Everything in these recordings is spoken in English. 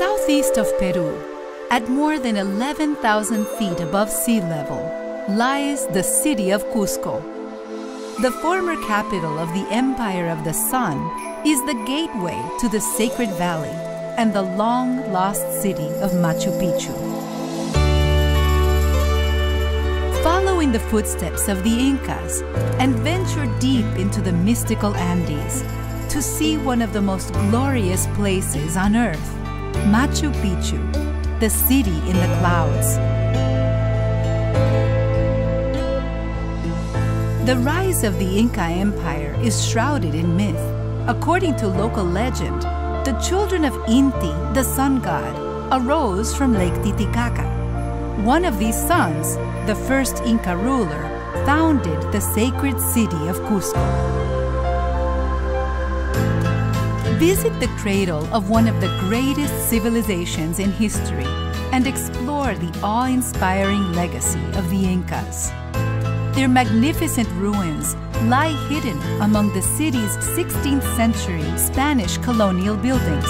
Southeast of Peru, at more than 11,000 feet above sea level, lies the city of Cuzco. The former capital of the Empire of the Sun is the gateway to the Sacred Valley and the long-lost city of Machu Picchu. Follow in the footsteps of the Incas and venture deep into the mystical Andes to see one of the most glorious places on Earth, Machu Picchu, the city in the clouds. The rise of the Inca Empire is shrouded in myth. According to local legend, the children of Inti, the sun god, arose from Lake Titicaca. One of these sons, the first Inca ruler, founded the sacred city of Cuzco. Visit the cradle of one of the greatest civilizations in history and explore the awe-inspiring legacy of the Incas. Their magnificent ruins lie hidden among the city's 16th century Spanish colonial buildings.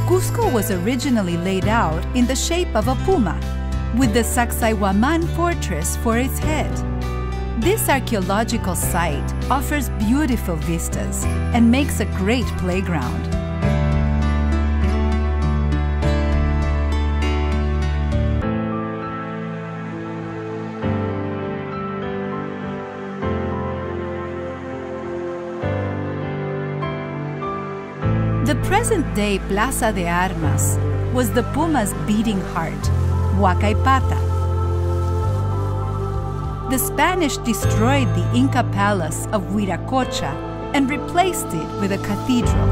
Cuzco was originally laid out in the shape of a puma, with the Sacsayhuaman fortress for its head. This archaeological site offers beautiful vistas and makes a great playground. The present-day Plaza de Armas was the Puma's beating heart, Huacaypata. The Spanish destroyed the Inca palace of Huiracocha and replaced it with a cathedral.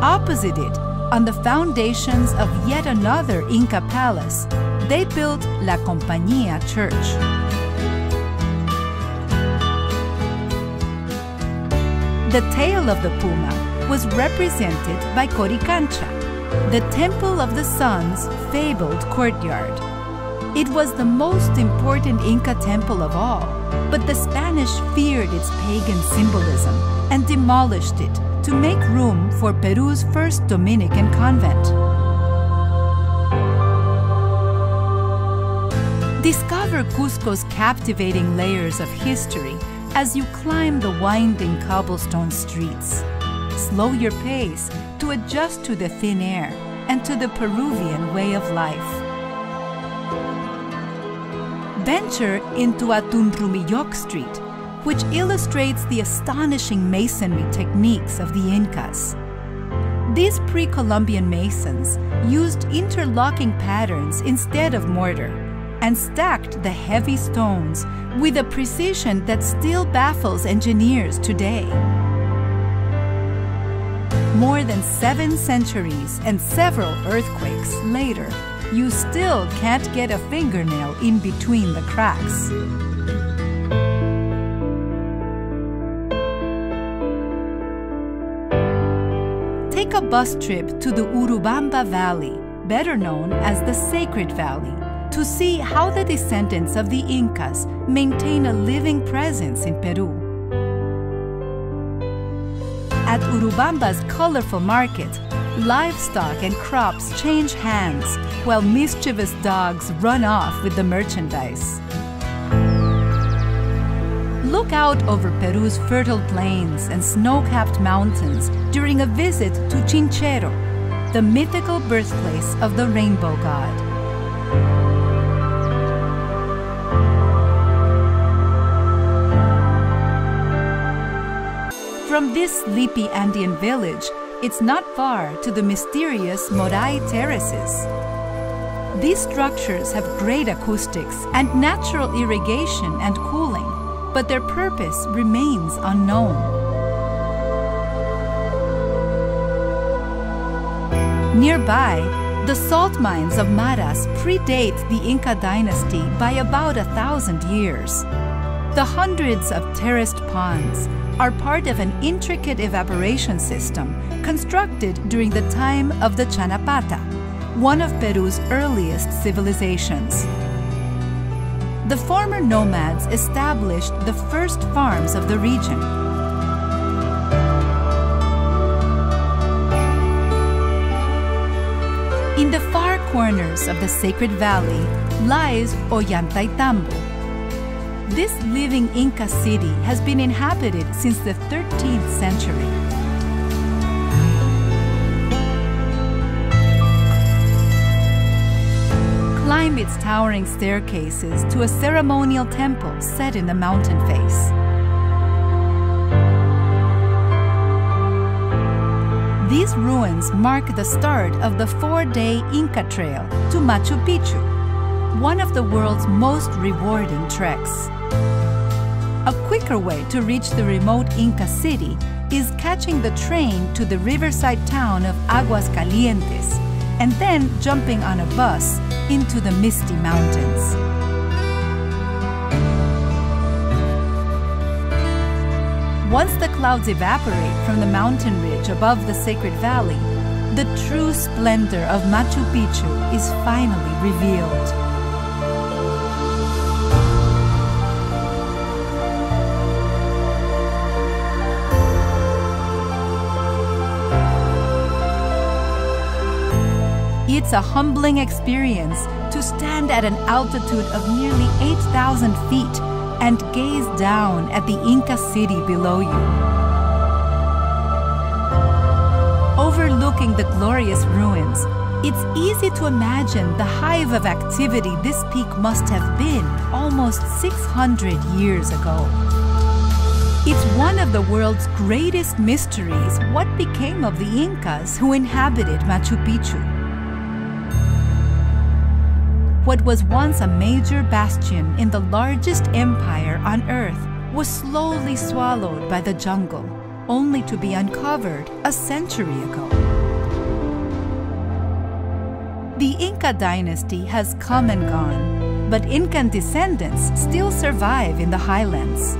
Opposite it, on the foundations of yet another Inca palace, they built La Compañía Church. The tail of the puma was represented by Coricancha, the temple of the sun's fabled courtyard. It was the most important Inca temple of all, but the Spanish feared its pagan symbolism and demolished it to make room for Peru's first Dominican convent. Discover Cuzco's captivating layers of history as you climb the winding cobblestone streets. Slow your pace to adjust to the thin air and to the Peruvian way of life. Venture into Atunrumillok Street, which illustrates the astonishing masonry techniques of the Incas. These pre-Columbian masons used interlocking patterns instead of mortar and stacked the heavy stones with a precision that still baffles engineers today. More than 7 centuries and several earthquakes later, you still can't get a fingernail in between the cracks. Take a bus trip to the Urubamba Valley, better known as the Sacred Valley, to see how the descendants of the Incas maintain a living presence in Peru. At Urubamba's colorful market, livestock and crops change hands while mischievous dogs run off with the merchandise. Look out over Peru's fertile plains and snow-capped mountains during a visit to Chinchero, the mythical birthplace of the rainbow god. From this sleepy Andean village, it's not far to the mysterious Moray Terraces. These structures have great acoustics and natural irrigation and cooling, but their purpose remains unknown. Nearby, the salt mines of Maras predate the Inca dynasty by about 1,000 years. The hundreds of terraced ponds are part of an intricate evaporation system constructed during the time of the Chanapata, one of Peru's earliest civilizations. The former nomads established the first farms of the region. In the far corners of the sacred valley lies Ollantaytambo. This living Inca city has been inhabited since the 13th century. Climb its towering staircases to a ceremonial temple set in the mountain face. These ruins mark the start of the 4-day Inca Trail to Machu Picchu, one of the world's most rewarding treks. A quicker way to reach the remote Inca city is catching the train to the riverside town of Aguascalientes and then jumping on a bus into the misty mountains. Once the clouds evaporate from the mountain ridge above the sacred valley, the true splendor of Machu Picchu is finally revealed. It's a humbling experience to stand at an altitude of nearly 8,000 feet and gaze down at the Inca city below you. Overlooking the glorious ruins, it's easy to imagine the hive of activity this peak must have been almost 600 years ago. It's one of the world's greatest mysteries what became of the Incas who inhabited Machu Picchu. What was once a major bastion in the largest empire on Earth was slowly swallowed by the jungle, only to be uncovered a century ago. The Inca dynasty has come and gone, but Incan descendants still survive in the highlands.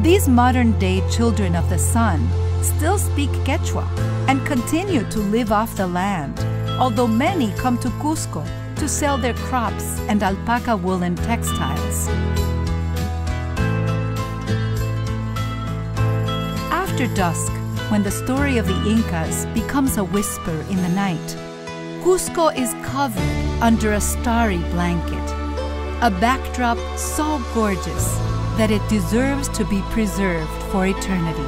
These modern-day children of the sun still speak Quechua and continue to live off the land, although many come to Cuzco to sell their crops and alpaca woolen textiles. After dusk, when the story of the Incas becomes a whisper in the night, Cuzco is covered under a starry blanket, a backdrop so gorgeous that it deserves to be preserved for eternity.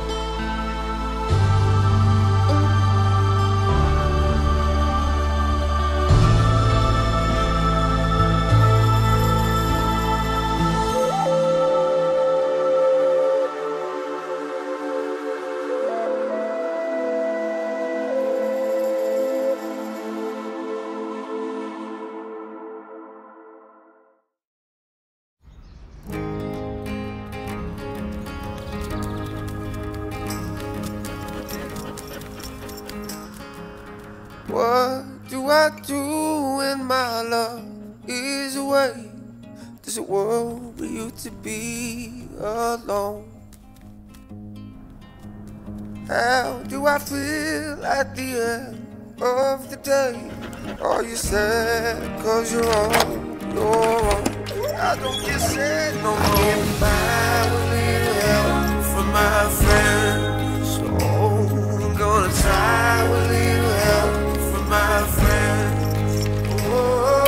What do I do when my love is away? Does it worry you to be alone? How do I feel at the end of the day? Are you sad cause you're on your own? I don't get sad no more. Getting by with little help from my friends. So I'm gonna try with little help from my friends. Oh.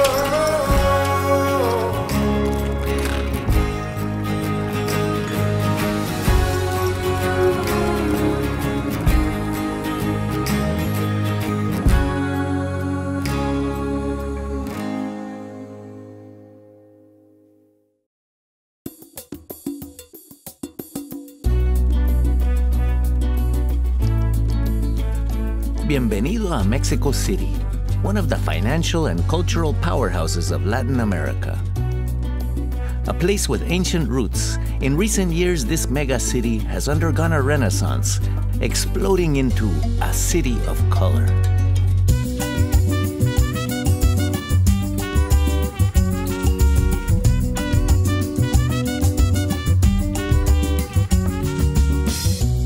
Bienvenido a Mexico City, one of the financial and cultural powerhouses of Latin America. A place with ancient roots, in recent years this mega city has undergone a renaissance, exploding into a city of color.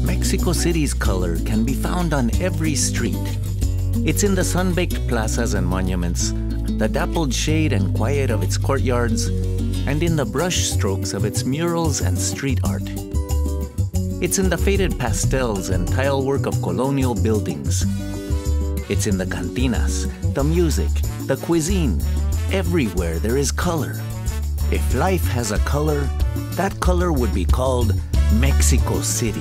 Mexico City's color can be found on every street. It's in the sun-baked plazas and monuments, the dappled shade and quiet of its courtyards, and in the brush strokes of its murals and street art. It's in the faded pastels and tile work of colonial buildings. It's in the cantinas, the music, the cuisine. Everywhere there is color. If life has a color, that color would be called Mexico City.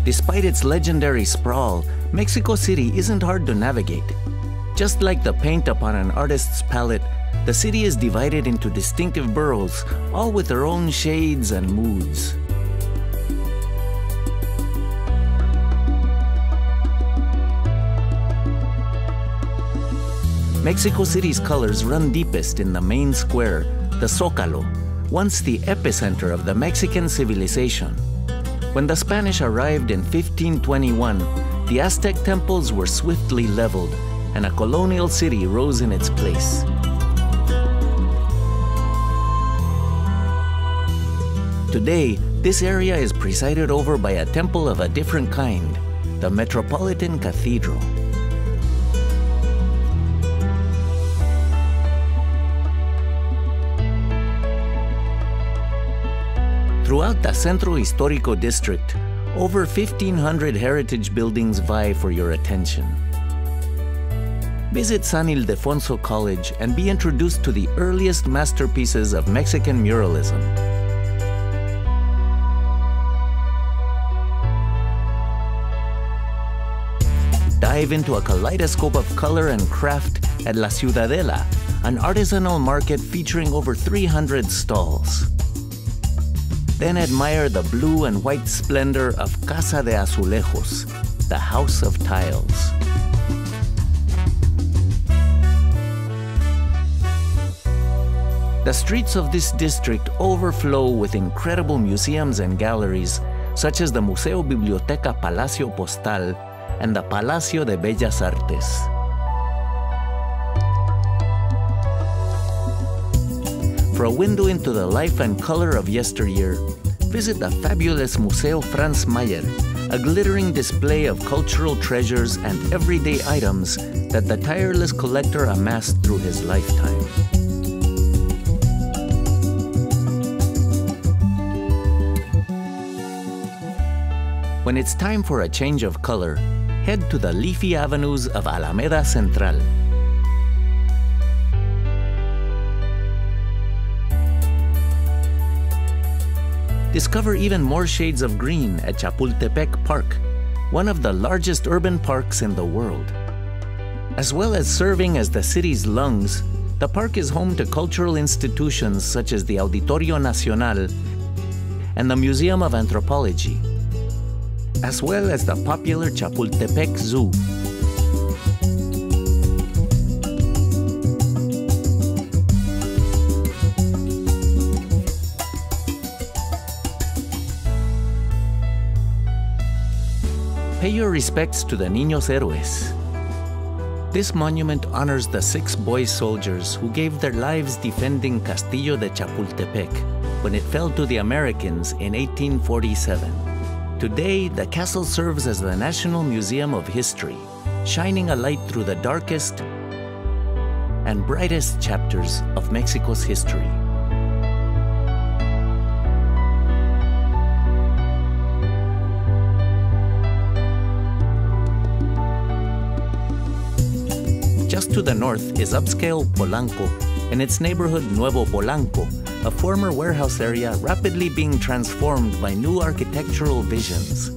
Despite its legendary sprawl, Mexico City isn't hard to navigate. Just like the paint upon an artist's palette, the city is divided into distinctive boroughs, all with their own shades and moods. Mexico City's colors run deepest in the main square, the Zócalo, once the epicenter of the Mexican civilization. When the Spanish arrived in 1521, the Aztec temples were swiftly leveled, and a colonial city rose in its place. Today, this area is presided over by a temple of a different kind, the Metropolitan Cathedral. Throughout the Centro Histórico district, over 1,500 heritage buildings vie for your attention. Visit San Ildefonso College and be introduced to the earliest masterpieces of Mexican muralism. Dive into a kaleidoscope of color and craft at La Ciudadela, an artisanal market featuring over 300 stalls. Then admire the blue and white splendor of Casa de Azulejos, the House of Tiles. The streets of this district overflow with incredible museums and galleries, such as the Museo Biblioteca Palacio Postal and the Palacio de Bellas Artes. For a window into the life and color of yesteryear, visit the fabulous Museo Franz Mayer, a glittering display of cultural treasures and everyday items that the tireless collector amassed through his lifetime. When it's time for a change of color, head to the leafy avenues of Alameda Central. Discover even more shades of green at Chapultepec Park, one of the largest urban parks in the world. As well as serving as the city's lungs, the park is home to cultural institutions such as the Auditorio Nacional and the Museum of Anthropology, as well as the popular Chapultepec Zoo. Pay your respects to the Niños Héroes. This monument honors the 6 boy soldiers who gave their lives defending Castillo de Chapultepec when it fell to the Americans in 1847. Today, the castle serves as the National Museum of History, shining a light through the darkest and brightest chapters of Mexico's history. Just to the north is upscale Polanco and its neighborhood Nuevo Polanco, a former warehouse area rapidly being transformed by new architectural visions.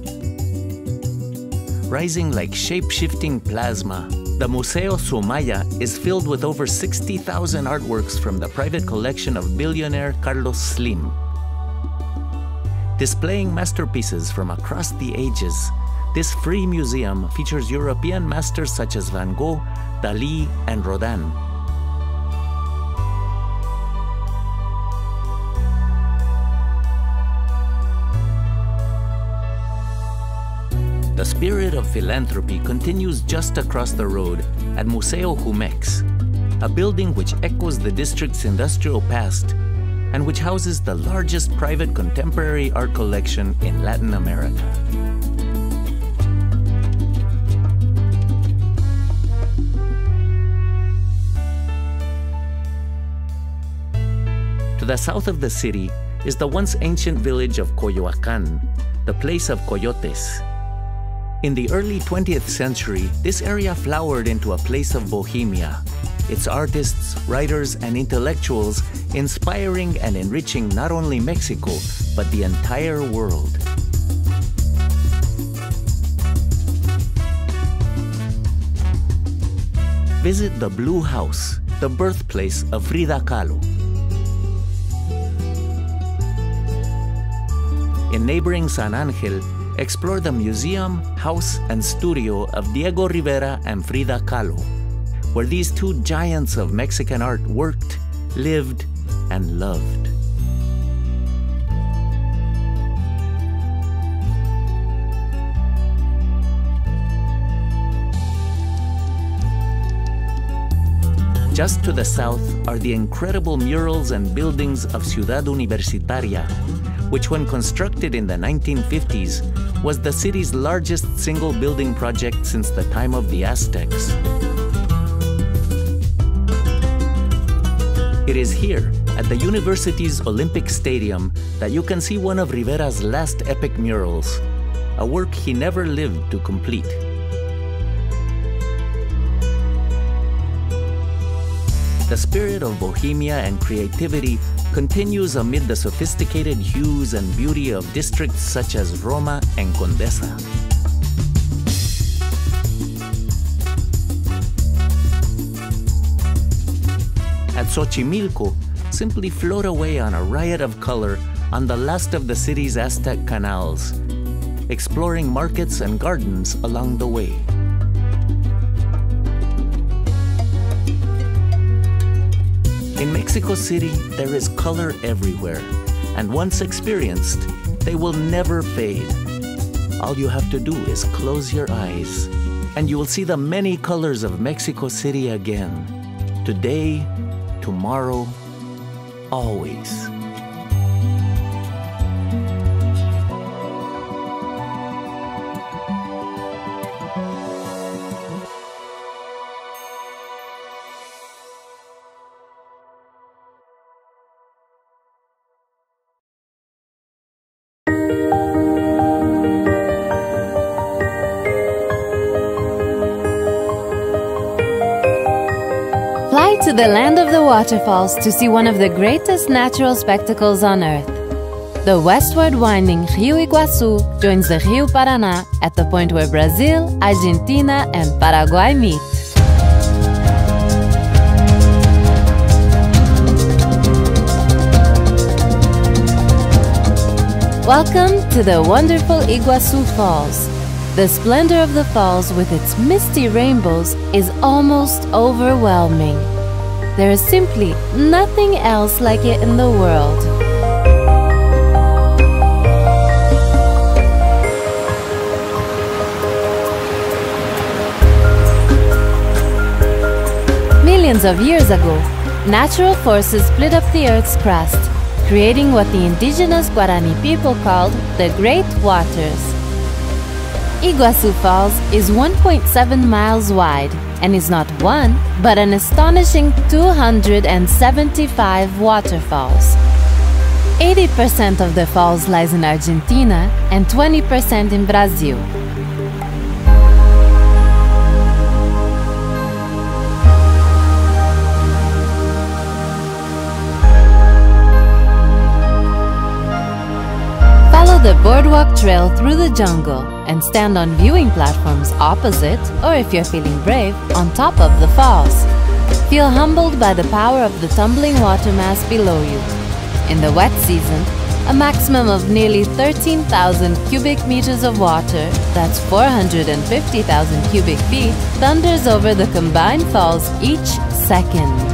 Rising like shape-shifting plasma, the Museo Sumaya is filled with over 60,000 artworks from the private collection of billionaire Carlos Slim. Displaying masterpieces from across the ages, this free museum features European masters such as Van Gogh, Dalí, and Rodin. The spirit of philanthropy continues just across the road at Museo Jumex, a building which echoes the district's industrial past and which houses the largest private contemporary art collection in Latin America. the south of the city is the once ancient village of Coyoacán, the place of coyotes. In the early 20th century, this area flowered into a place of bohemia, its artists, writers, and intellectuals inspiring and enriching not only Mexico, but the entire world. Visit the Blue House, the birthplace of Frida Kahlo. In neighboring San Angel, explore the museum, house, and studio of Diego Rivera and Frida Kahlo, where these two giants of Mexican art worked, lived, and loved. Just to the south are the incredible murals and buildings of Ciudad Universitaria, which when constructed in the 1950s, was the city's largest single building project since the time of the Aztecs. It is here, at the university's Olympic Stadium, that you can see one of Rivera's last epic murals, a work he never lived to complete. The spirit of bohemia and creativity continues amid the sophisticated hues and beauty of districts such as Roma and Condesa. At Xochimilco, simply float away on a riot of color on the last of the city's Aztec canals, exploring markets and gardens along the way. In Mexico City, there is color everywhere, and once experienced, they will never fade. All you have to do is close your eyes, and you will see the many colors of Mexico City again. Today, tomorrow, always. Fly to the land of the waterfalls to see one of the greatest natural spectacles on earth. The westward winding Rio Iguazu joins the Rio Paraná at the point where Brazil, Argentina, and Paraguay meet. Welcome to the wonderful Iguazu Falls. The splendor of the falls with its misty rainbows is almost overwhelming. There is simply nothing else like it in the world. Millions of years ago, natural forces split up the Earth's crust, creating what the indigenous Guarani people called the Great Waters. Iguazu Falls is 1.7 miles wide and is not one, but an astonishing 275 waterfalls. 80% of the falls lies in Argentina and 20% in Brazil. The boardwalk trail through the jungle and stand on viewing platforms opposite, or if you're feeling brave, on top of the falls. Feel humbled by the power of the tumbling water mass below you. In the wet season, a maximum of nearly 13,000 cubic meters of water, that's 450,000 cubic feet, thunders over the combined falls each second.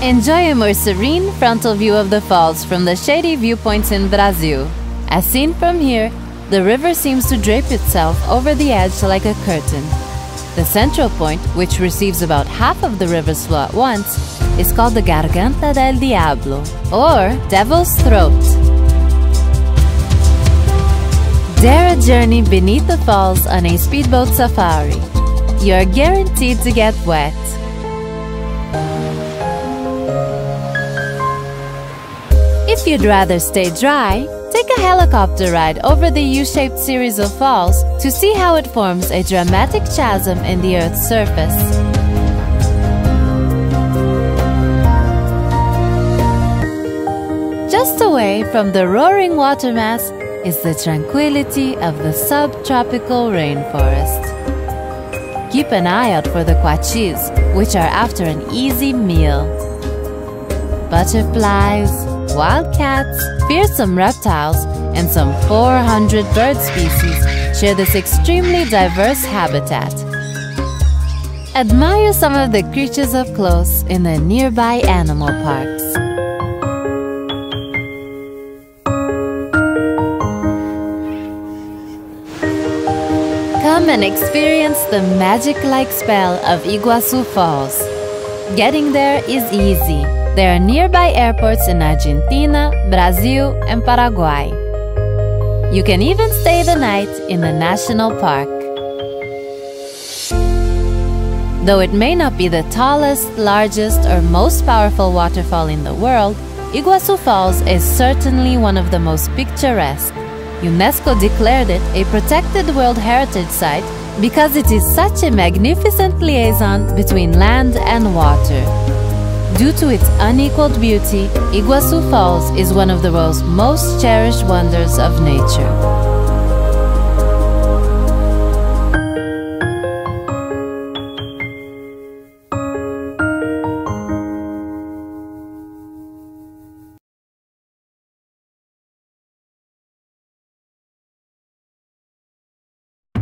Enjoy a more serene frontal view of the falls from the shady viewpoints in Brazil. As seen from here, the river seems to drape itself over the edge like a curtain. The central point, which receives about half of the river's flow at once, is called the Garganta del Diablo, or Devil's Throat. Dare a journey beneath the falls on a speedboat safari. You're guaranteed to get wet. if you'd rather stay dry, take a helicopter ride over the U-shaped series of falls to see how it forms a dramatic chasm in the Earth's surface. Just away from the roaring water mass is the tranquility of the subtropical rainforest. Keep an eye out for the quachis, which are after an easy meal. Butterflies, wildcats, fearsome reptiles, and some 400 bird species share this extremely diverse habitat. Admire some of the creatures up close in the nearby animal parks. Come and experience the magic-like spell of Iguazu Falls. Getting there is easy. There are nearby airports in Argentina, Brazil, and Paraguay. You can even stay the night in the national park. Though it may not be the tallest, largest, or most powerful waterfall in the world, Iguazu Falls is certainly one of the most picturesque. UNESCO declared it a protected World Heritage Site because it is such a magnificent liaison between land and water. Due to its unequaled beauty, Iguazu Falls is one of the world's most cherished wonders of nature.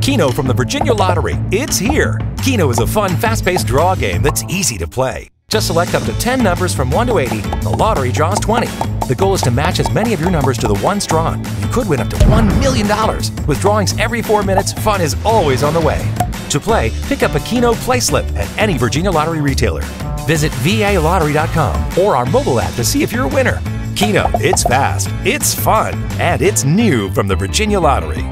Keno from the Virginia Lottery. It's here! Keno is a fun, fast-paced draw game that's easy to play. Just select up to 10 numbers from 1 to 80. The lottery draws 20. The goal is to match as many of your numbers to the ones drawn. You could win up to $1 million. With drawings every 4 minutes, fun is always on the way. To play, pick up a Keno play slip at any Virginia Lottery retailer. Visit VALottery.com or our mobile app to see if you're a winner. Keno, it's fast, it's fun, and it's new from the Virginia Lottery.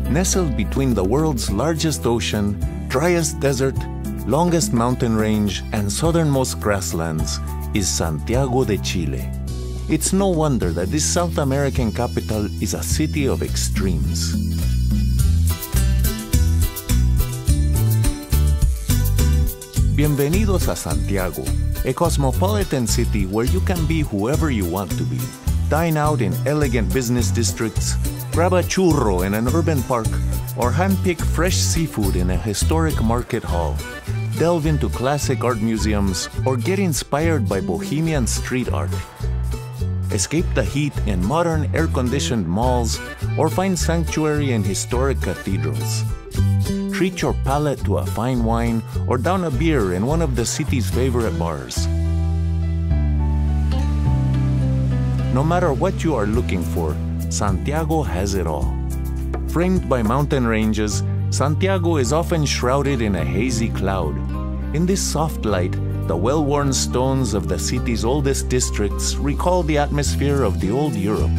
Nestled between the world's largest ocean, driest desert, longest mountain range, and southernmost grasslands is Santiago de Chile. It's no wonder that this South American capital is a city of extremes. Bienvenidos a Santiago, a cosmopolitan city where you can be whoever you want to be. Dine out in elegant business districts, grab a churro in an urban park, or handpick fresh seafood in a historic market hall. Delve into classic art museums or get inspired by bohemian street art. Escape the heat in modern air-conditioned malls or find sanctuary in historic cathedrals. Treat your palate to a fine wine or down a beer in one of the city's favorite bars. No matter what you are looking for, Santiago has it all. Framed by mountain ranges, Santiago is often shrouded in a hazy cloud. In this soft light, the well-worn stones of the city's oldest districts recall the atmosphere of the old Europe.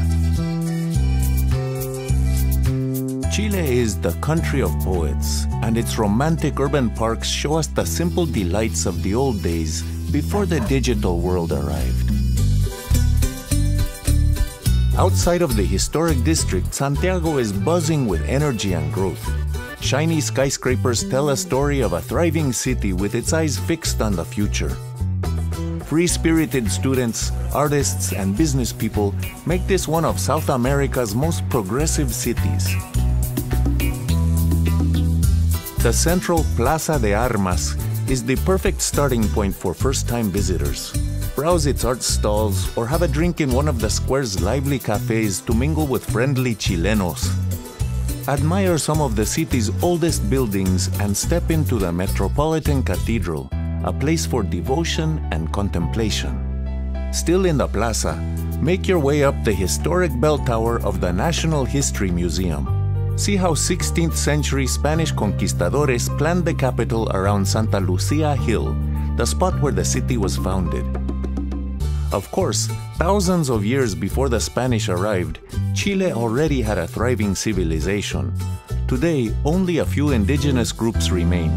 Chile is the country of poets, and its romantic urban parks show us the simple delights of the old days before the digital world arrived. Outside of the historic district, Santiago is buzzing with energy and growth. Shiny skyscrapers tell a story of a thriving city with its eyes fixed on the future. Free-spirited students, artists, and business people make this one of South America's most progressive cities. The central Plaza de Armas is the perfect starting point for first-time visitors. Browse its art stalls or have a drink in one of the square's lively cafes to mingle with friendly Chilenos. Admire some of the city's oldest buildings and step into the Metropolitan Cathedral, a place for devotion and contemplation. Still in the plaza, make your way up the historic bell tower of the National History Museum. See how 16th century Spanish conquistadores planned the capital around Santa Lucia Hill, the spot where the city was founded. Of course, thousands of years before the Spanish arrived, Chile already had a thriving civilization. Today, only a few indigenous groups remain.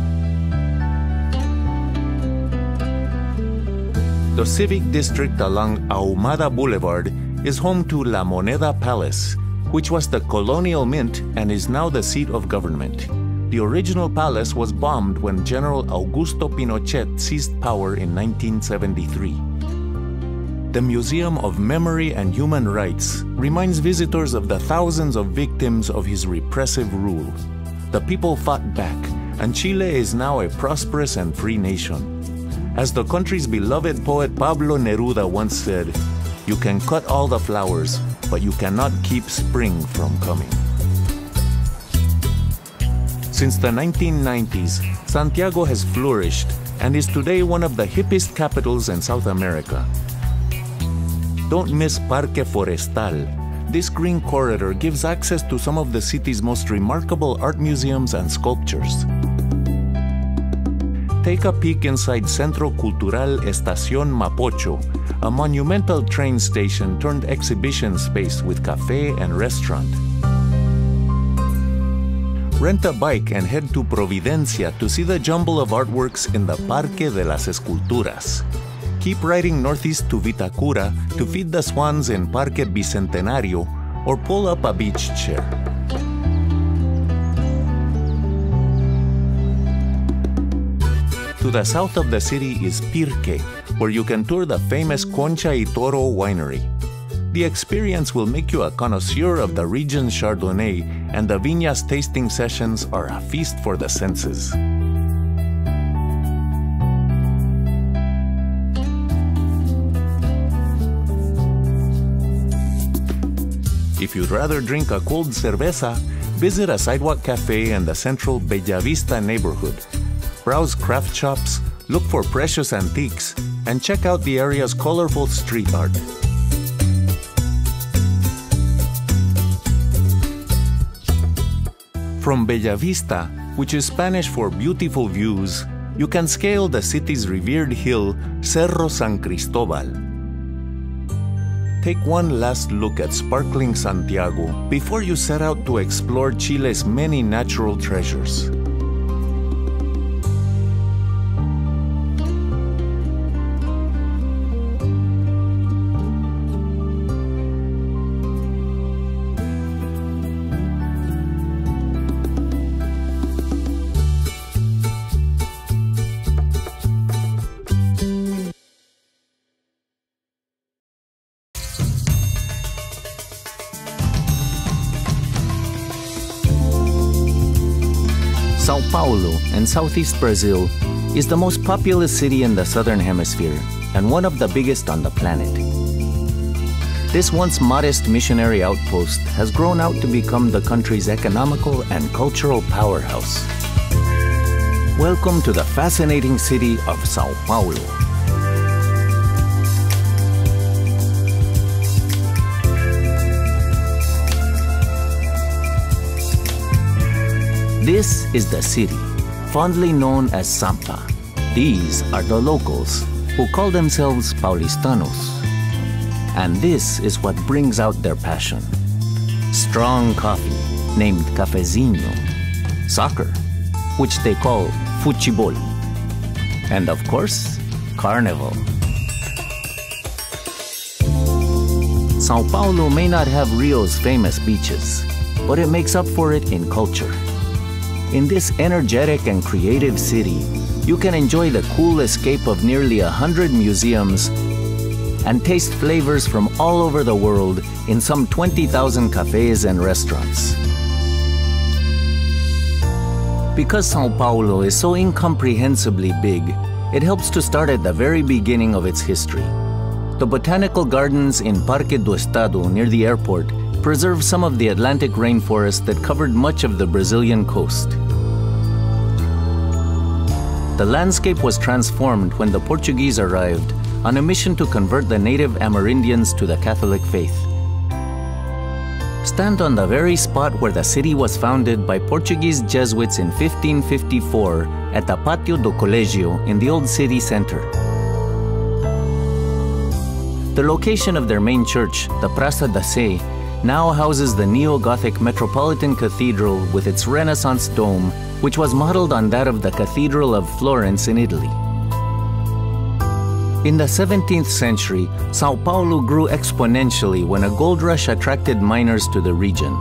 The civic district along Ahumada Boulevard is home to La Moneda Palace, which was the colonial mint and is now the seat of government. The original palace was bombed when General Augusto Pinochet seized power in 1973. The Museum of Memory and Human Rights reminds visitors of the thousands of victims of his repressive rule. The people fought back, and Chile is now a prosperous and free nation. As the country's beloved poet Pablo Neruda once said, "You can cut all the flowers, but you cannot keep spring from coming." Since the 1990s, Santiago has flourished and is today one of the hippest capitals in South America. Don't miss Parque Forestal. This green corridor gives access to some of the city's most remarkable art museums and sculptures. Take a peek inside Centro Cultural Estación Mapocho, a monumental train station turned exhibition space with cafe and restaurant. Rent a bike and head to Providencia to see the jumble of artworks in the Parque de las Esculturas. Keep riding northeast to Vitacura to feed the swans in Parque Bicentenario or pull up a beach chair. To the south of the city is Pirque, where you can tour the famous Concha y Toro winery. The experience will make you a connoisseur of the region's Chardonnay, and the viñas tasting sessions are a feast for the senses. If you'd rather drink a cold cerveza, visit a sidewalk cafe in the central Bellavista neighborhood. Browse craft shops, look for precious antiques, and check out the area's colorful street art. From Bellavista, which is Spanish for beautiful views, you can scale the city's revered hill, Cerro San Cristobal. Take one last look at sparkling Santiago before you set out to explore Chile's many natural treasures. São Paulo in southeast Brazil is the most populous city in the southern hemisphere and one of the biggest on the planet. This once modest missionary outpost has grown out to become the country's economical and cultural powerhouse. Welcome to the fascinating city of São Paulo. This is the city, fondly known as Sampa. These are the locals, who call themselves Paulistanos. And this is what brings out their passion. Strong coffee, named cafezinho. Soccer, which they call futebol. And of course, carnival. São Paulo may not have Rio's famous beaches, but it makes up for it in culture. In this energetic and creative city, you can enjoy the cool escape of nearly 100 museums and taste flavors from all over the world in some 20,000 cafes and restaurants. Because São Paulo is so incomprehensibly big, it helps to start at the very beginning of its history. The botanical gardens in Parque do Estado near the airport preserve some of the Atlantic rainforest that covered much of the Brazilian coast. The landscape was transformed when the Portuguese arrived on a mission to convert the native Amerindians to the Catholic faith. Stand on the very spot where the city was founded by Portuguese Jesuits in 1554 at the Patio do Colégio in the old city center. The location of their main church, the Praça da Sé, now houses the neo-Gothic Metropolitan Cathedral with its Renaissance dome, which was modeled on that of the Cathedral of Florence in Italy. In the 17th century, São Paulo grew exponentially when a gold rush attracted miners to the region.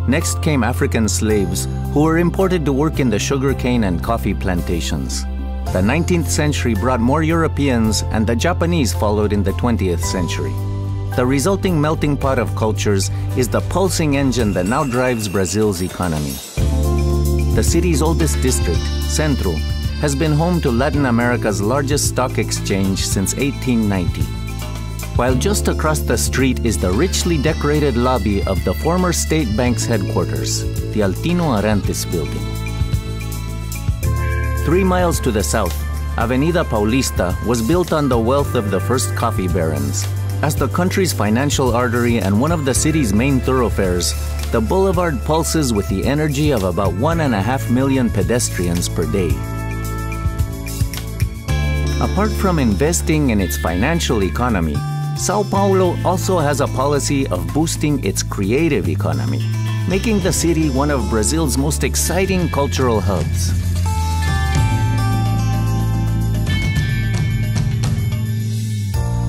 Next came African slaves, who were imported to work in the sugarcane and coffee plantations. The 19th century brought more Europeans, and the Japanese followed in the 20th century. The resulting melting pot of cultures is the pulsing engine that now drives Brazil's economy. The city's oldest district, Centro, has been home to Latin America's largest stock exchange since 1890. While just across the street is the richly decorated lobby of the former State Bank's headquarters, the Altino Arantes building. 3 miles to the south, Avenida Paulista was built on the wealth of the first coffee barons. As the country's financial artery and one of the city's main thoroughfares, the boulevard pulses with the energy of about 1.5 million pedestrians per day. Apart from investing in its financial economy, São Paulo also has a policy of boosting its creative economy, making the city one of Brazil's most exciting cultural hubs.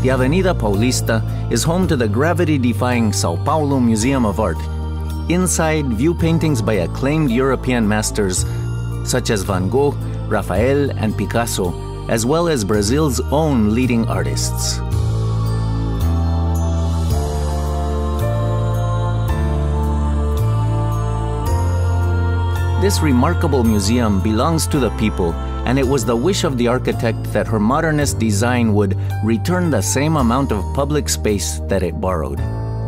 The Avenida Paulista is home to the gravity-defying São Paulo Museum of Art. Inside, view paintings by acclaimed European masters such as Van Gogh, Raphael, and Picasso, as well as Brazil's own leading artists. This remarkable museum belongs to the people, and it was the wish of the architect that her modernist design would return the same amount of public space that it borrowed,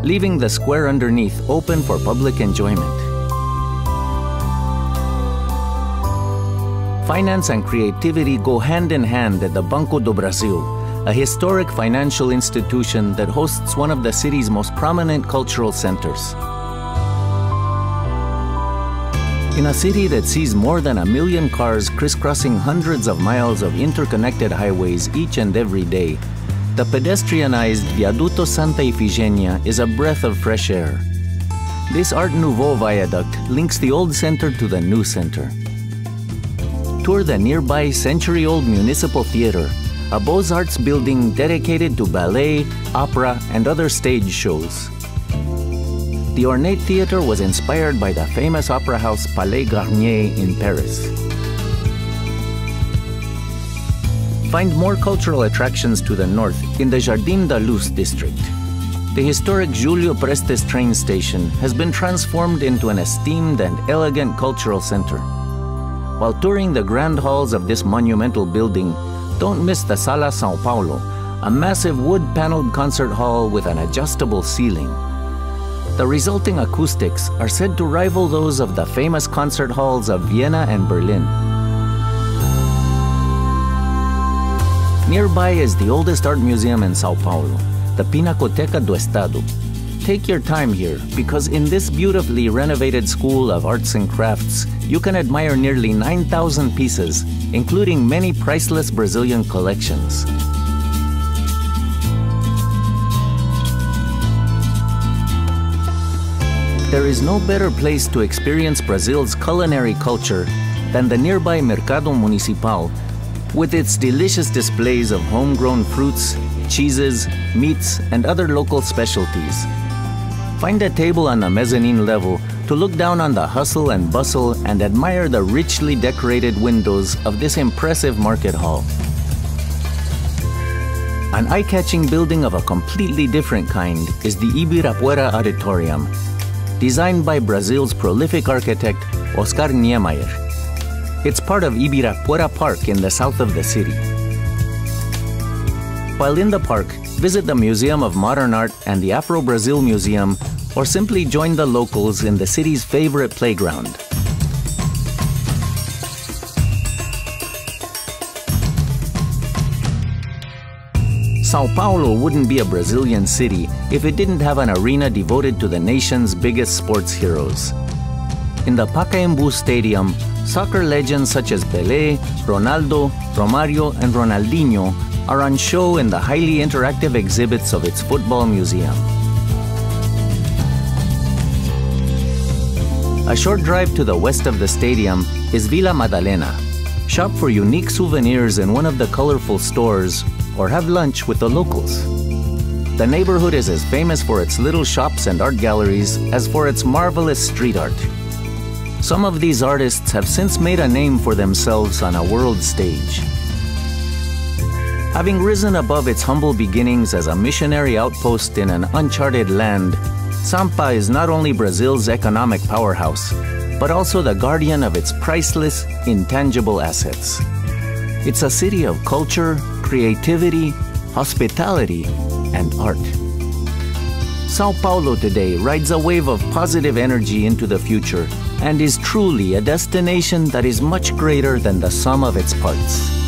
leaving the square underneath open for public enjoyment. Finance and creativity go hand in hand at the Banco do Brasil, a historic financial institution that hosts one of the city's most prominent cultural centers. In a city that sees more than 1 million cars crisscrossing hundreds of miles of interconnected highways each and every day, the pedestrianized Viaduto Santa Ifigenia is a breath of fresh air. This Art Nouveau viaduct links the old center to the new center. Tour the nearby century-old Municipal Theater, a Beaux-Arts building dedicated to ballet, opera, and other stage shows. The ornate theater was inspired by the famous opera house Palais Garnier in Paris. Find more cultural attractions to the north in the Jardim da Luz district. The historic Julio Prestes train station has been transformed into an esteemed and elegant cultural center. While touring the grand halls of this monumental building, don't miss the Sala São Paulo, a massive wood-paneled concert hall with an adjustable ceiling. The resulting acoustics are said to rival those of the famous concert halls of Vienna and Berlin. Nearby is the oldest art museum in São Paulo, the Pinacoteca do Estado. Take your time here, because in this beautifully renovated School of Arts and Crafts, you can admire nearly 9,000 pieces, including many priceless Brazilian collections. There is no better place to experience Brazil's culinary culture than the nearby Mercado Municipal, with its delicious displays of homegrown fruits, cheeses, meats, and other local specialties. Find a table on the mezzanine level to look down on the hustle and bustle and admire the richly decorated windows of this impressive market hall. An eye-catching building of a completely different kind is the Ibirapuera Auditorium, designed by Brazil's prolific architect Oscar Niemeyer. It's part of Ibirapuera Park in the south of the city. While in the park, visit the Museum of Modern Art and the Afro-Brazil Museum, or simply join the locals in the city's favorite playground. São Paulo wouldn't be a Brazilian city if it didn't have an arena devoted to the nation's biggest sports heroes. In the Pacaembu Stadium, soccer legends such as Pelé, Ronaldo, Romario, and Ronaldinho are on show in the highly interactive exhibits of its football museum. A short drive to the west of the stadium is Villa Madalena. Shop for unique souvenirs in one of the colorful stores or have lunch with the locals. The neighborhood is as famous for its little shops and art galleries as for its marvelous street art. Some of these artists have since made a name for themselves on a world stage. Having risen above its humble beginnings as a missionary outpost in an uncharted land, Sampa is not only Brazil's economic powerhouse, but also the guardian of its priceless, intangible assets. It's a city of culture, creativity, hospitality, and art. São Paulo today rides a wave of positive energy into the future and is truly a destination that is much greater than the sum of its parts.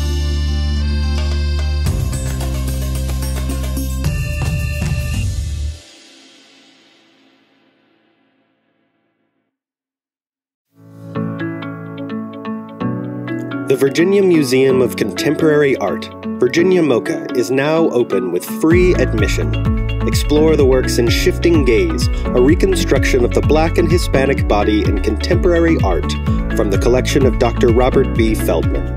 The Virginia Museum of Contemporary Art, Virginia MoCA, is now open with free admission. Explore the works in Shifting Gaze, a reconstruction of the Black and Hispanic body in contemporary art from the collection of Dr. Robert B. Feldman.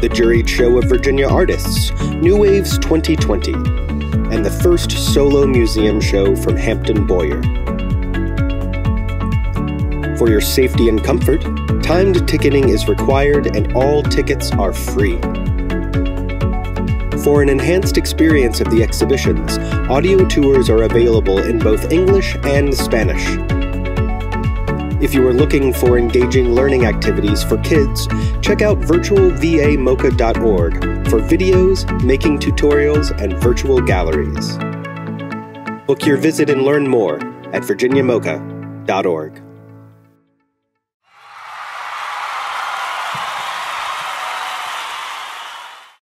The juried show of Virginia artists, New Waves 2020, and the first solo museum show from Hampton Boyer. For your safety and comfort, timed ticketing is required and all tickets are free. For an enhanced experience of the exhibitions, audio tours are available in both English and Spanish. If you are looking for engaging learning activities for kids, check out virtualvamoca.org for videos, making tutorials, and virtual galleries. Book your visit and learn more at virginiamoca.org.